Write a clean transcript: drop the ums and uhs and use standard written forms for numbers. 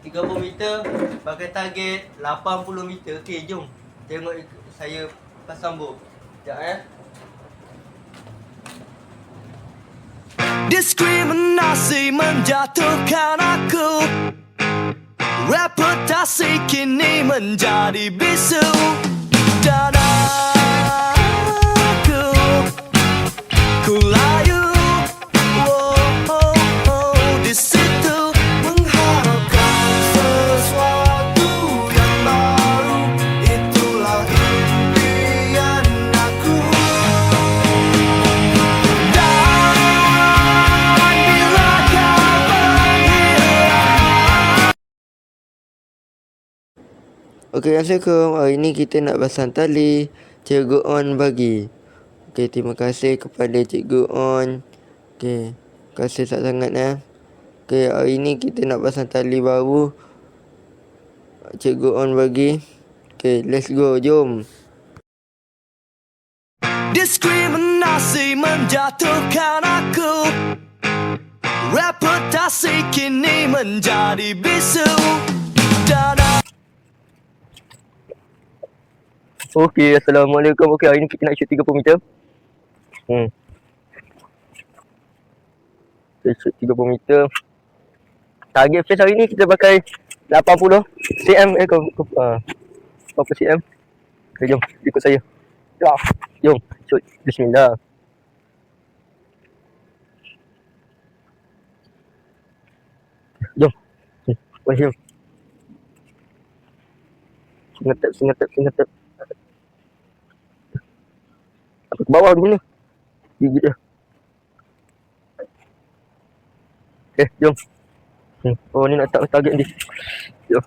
30 meter pakai target 80 meter. Okey, jom. Tengok saya pasang bom. Sekejap Diskriminasi menjatuhkan aku, reputasi kini menjadi bisu. Dan aku layu, di situ mengharapkan sesuatu yang baru. Itulah impian aku. Okey, Assalamualaikum. Hari ni kita nak pasang tali Cikgu On bagi. Okey, terima kasih kepada Cikgu On. Okey, terima kasih sangat-sangat. Okey, hari ni kita nak pasang tali baru Cikgu On bagi. Okey, let's go, jom. Diskriminasi menjatuhkan aku, reputasi kini menjadi bisu. Dan Okey, Assalamualaikum. Okey, hari ni kita nak shoot 30 meter. Kita shoot 30 meter. Target flash hari ni kita pakai 80 cm. Berapa cm? Okay, jom. Ikut saya. Jom. Shoot. Bismillah. Jom. Jom. Singetep. Ke bawah di mana? Gigit dia. Jom. Oh, ni nak target ni. Jom.